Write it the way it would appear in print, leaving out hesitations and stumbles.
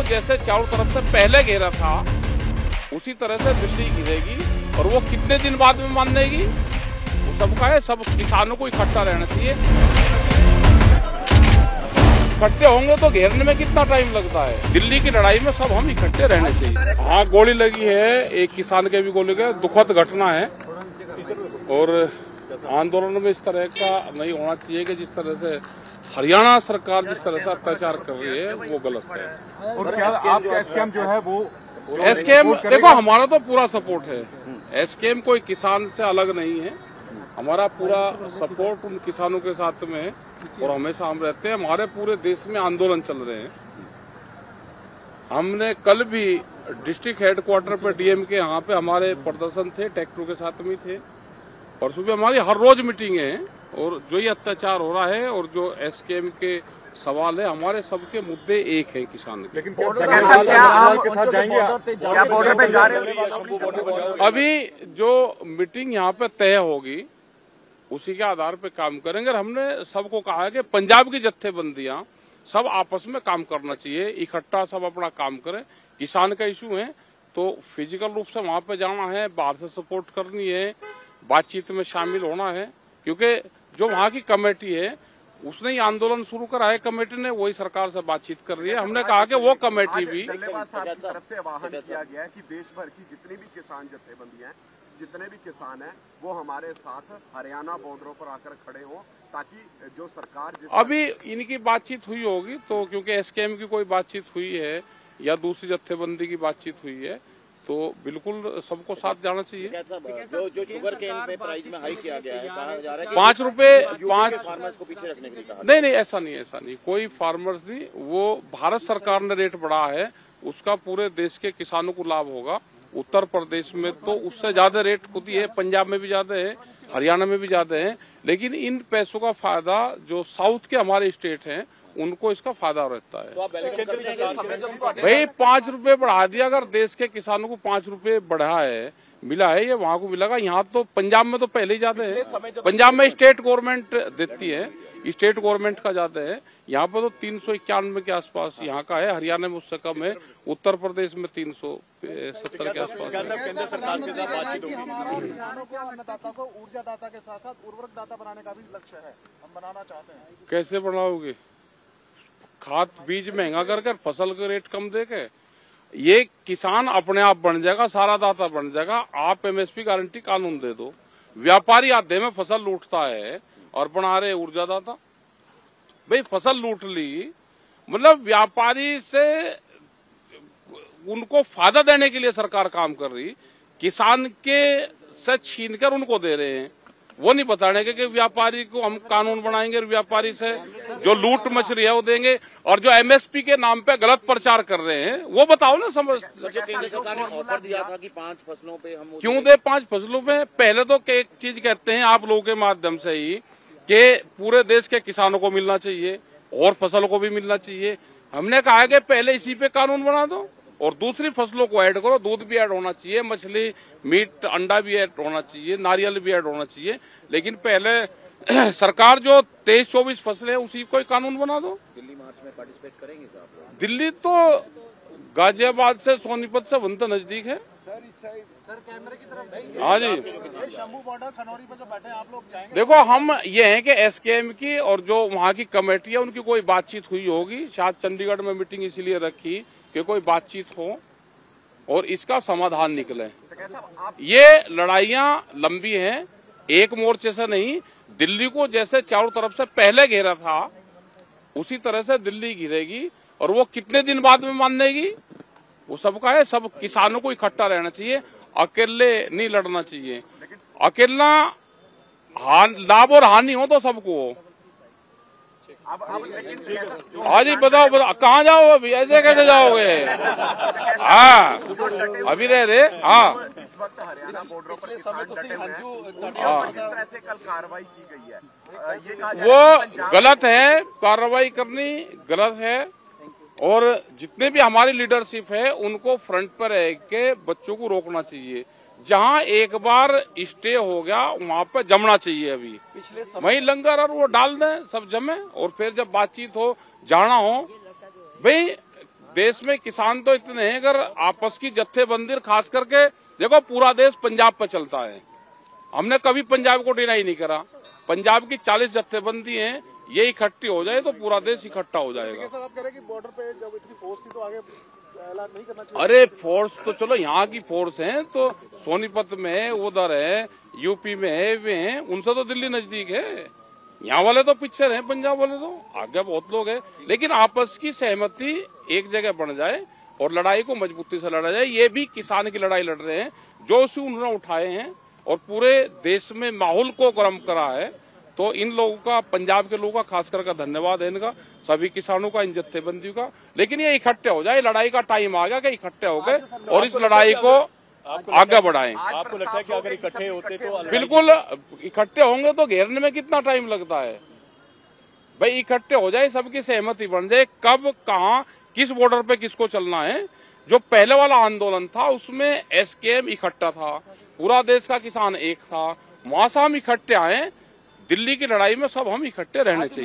को जैसे चारों तरफ से पहले घेरा था उसी तरह से दिल्ली घिरेगी और वो कितने दिन बाद में मानेगी वो सबका है। सब किसानों को इकट्ठा रहना चाहिए। इकट्ठे होंगे तो घेरने में कितना टाइम लगता है। दिल्ली की लड़ाई में सब हम इकट्ठे रहने चाहिए। हाँ, गोली लगी है, एक किसान के भी गोली लगी, दुखद घटना है। और आंदोलन में इस तरह का नहीं होना चाहिए कि जिस तरह से हरियाणा सरकार जिस तरह से अत्याचार कर रही है वो गलत है। और क्या आपका एसकेएम जो है वो एसकेएम देखो, हमारा तो पूरा सपोर्ट है। एसकेएम कोई किसान से अलग नहीं है। हमारा पूरा सपोर्ट उन किसानों के साथ में है और हमेशा हम रहते हैं। हमारे पूरे देश में आंदोलन चल रहे हैं। हमने कल भी डिस्ट्रिक्ट हेडक्वार्टर पे डीएम के यहाँ पे हमारे प्रदर्शन थे, ट्रैक्टरों के साथ में थे। परसों भी हमारी हर रोज मीटिंगें हैं और जो ये अत्याचार हो रहा है और जो एसकेएम के सवाल है, हमारे सबके मुद्दे एक है किसान के। लेकिन के साथ जाएंगे अभी जो मीटिंग यहाँ पे तय होगी उसी के आधार पे काम करेंगे। और हमने सबको कहा है कि पंजाब की जत्थेबंदियां सब आपस में काम करना चाहिए, इकट्ठा सब अपना काम करें। किसान का इशू है तो फिजिकल रूप से वहां पे जाना है, बाहर से सपोर्ट करनी है, बातचीत में शामिल होना है। क्योंकि जो वहाँ की कमेटी है उसने ही आंदोलन शुरू करा है, कमेटी ने वही सरकार से बातचीत कर रही है। हमने कहा कि वो कमेटी भी धन्यवाद साहब की तरफ से आह्वान किया गया है कि देश भर की जितनी भी किसान जत्थेबंदियां हैं, जितने भी किसान हैं, वो हमारे साथ हरियाणा बॉर्डरों पर आकर खड़े हों ताकि जो सरकार अभी इनकी बातचीत हुई होगी तो क्योंकि एसकेएम की कोई बातचीत हुई है या दूसरी जत्थेबंदी की बातचीत हुई है तो बिल्कुल सबको साथ जाना चाहिए। जो शुगर केन पे प्राइस में हाई किया गया है, कहा जा रहा है ₹5 फार्मर्स को पीछे रखने के लिए कहा। नहीं, ऐसा नहीं, कोई फार्मर्स नहीं। वो भारत सरकार ने रेट बढ़ा है, उसका पूरे देश के किसानों को लाभ होगा। उत्तर प्रदेश में तो उससे ज्यादा रेट खुद ही है, पंजाब में भी ज्यादा है, हरियाणा में भी ज्यादा है। लेकिन इन पैसों का फायदा जो साउथ के हमारे स्टेट हैं उनको इसका फायदा रहता है। भाई ₹5 बढ़ा दिया। अगर देश के किसानों को ₹5 बढ़ा है, मिला है, ये वहाँ को मिलेगा। यहाँ तो पंजाब में तो पहले ही ज्यादा है। पंजाब में स्टेट गवर्नमेंट देती है, स्टेट गवर्नमेंट का ज्यादा है। यहाँ पे तो 391 के आसपास यहाँ का है, हरियाणा में उससे कम है, उत्तर प्रदेश में 370 के आसपास है। केंद्र सरकार के साथ बातचीत होगी। किसानों को, अन्नदाता को ऊर्जा दाता के साथ साथ उर्वरक दाता बनाने का भी लक्ष्य है, हम बनाना चाहते हैं। कैसे बढ़ाओगे? खाद बीज महंगा करके फसल के रेट कम देके ये किसान अपने आप बन जाएगा, सारा दाता बन जाएगा। आप एमएसपी गारंटी कानून दे दो। व्यापारी आधे में फसल लूटता है और बना रहे ऊर्जा दाता। भाई फसल लूट ली, मतलब व्यापारी से उनको फायदा देने के लिए सरकार काम कर रही, किसान के से छीन कर उनको दे रहे हैं। वो नहीं बताने के कि व्यापारी को हम कानून बनाएंगे और व्यापारी से जो लूट मच रही है वो देंगे। और जो एमएसपी के नाम पे गलत प्रचार कर रहे हैं वो बताओ ना। समझ केंद्र सरकार ने ऑफर दिया था कि 5 फसलों पे हम क्यों दे 5 फसलों पे? पहले तो एक चीज कहते हैं आप लोगों के माध्यम से ही कि पूरे देश के किसानों को मिलना चाहिए और फसलों को भी मिलना चाहिए। हमने कहा कि पहले इसी पे कानून बना दो और दूसरी फसलों को ऐड करो। दूध भी ऐड होना चाहिए, मछली, मीट, अंडा भी ऐड होना चाहिए, नारियल भी ऐड होना चाहिए। लेकिन पहले सरकार जो 23-24 फसलें उसी को कानून बना दो। दिल्ली मार्च में पार्टिसिपेट करेंगे साहब? दिल्ली तो गाजियाबाद से, सोनीपत से बनता नजदीक है। सर कैमरे की तरफ हाँ जी, शंभू बॉर्डर खनौरी पर जो बैठे हैं आप लोग जाएंगे? देखो हम ये हैं कि एसकेएम की और जो वहाँ की कमेटी है उनकी कोई बातचीत हुई होगी। शायद चंडीगढ़ में मीटिंग इसलिए रखी कि कोई बातचीत हो और इसका समाधान निकले। ये लड़ाइयाँ लंबी हैं, एक मोर्चे से नहीं। दिल्ली को जैसे चारों तरफ से पहले घेरा था उसी तरह से दिल्ली घिरेगी और वो कितने दिन बाद में मानेगी वो सबका है। सब किसानों को इकट्ठा रहना चाहिए, अकेले नहीं लड़ना चाहिए। अकेला लाभ और हानि हो तो सबको हो। हाँ जी, बताओ कहाँ जाओ अभी? ऐसे कैसे जाओगे? हाँ अभी रहे। हाँ इस वक्त हरियाणा बॉर्डरों पर किसान डटे हुए हैं, किस तरह से कल कार्रवाई की गई है, ये कहा जा रहा है वो गलत है। कार्रवाई करनी गलत है और जितने भी हमारी लीडरशिप है उनको फ्रंट पर रह के बच्चों को रोकना चाहिए। जहां एक बार स्टे हो गया वहां पर जमना चाहिए। अभी वहीं लंगर और वो डाल दें, सब जमे और फिर जब बातचीत हो, जाना हो। भाई देश में किसान तो इतने हैं, अगर आपस की जत्थेबंदी, खास करके देखो पूरा देश पंजाब पे चलता है। हमने कभी पंजाब को डिनाई नहीं करा। पंजाब की 40 जत्थेबंदी हैं, ये इकट्ठी हो जाए तो पूरा देश इकट्ठा हो जाएगा। सर आप कह रहे हैं कि बॉर्डर पे जब इतनी फोर्स थी तो आगे ऐलान नहीं करना चाहिए? अरे फोर्स तो चलो यहाँ की फोर्स है, तो सोनीपत में है, उधर है, यूपी में है, वे हैं, उनसे तो दिल्ली नजदीक है। यहाँ वाले तो पीछे रहे, पंजाब वाले तो आगे बहुत लोग हैं। लेकिन आपस की सहमति एक जगह बन जाए और लड़ाई को मजबूती से लड़ा जाए। ये भी किसान की लड़ाई लड़ रहे हैं, जो इशू उन्होंने उठाए हैं और पूरे देश में माहौल को गर्म करा है। तो इन लोगों का, पंजाब के लोगों का खास करके धन्यवाद है इनका, सभी किसानों का, इन जत्थेबंदियों का। लेकिन ये इकट्ठे हो जाए, लड़ाई का टाइम आ गया कि इकट्ठे हो गए और इस लड़ाई को आगे बढ़ाएं। आपको लगता है कि अगर इकट्ठे होते तो बिल्कुल इकट्ठे होंगे तो घेरने में कितना टाइम लगता है भाई। इकट्ठे हो जाए, सबकी सहमति बन जाए, कब, कहां, किस बॉर्डर पे किसको चलना है। जो पहले वाला आंदोलन था उसमें एसकेएम इकट्ठा था, पूरा देश का किसान एक था, वहां से हम इकट्ठे आए। दिल्ली की लड़ाई में सब हम इकट्ठे रहने चाहिए।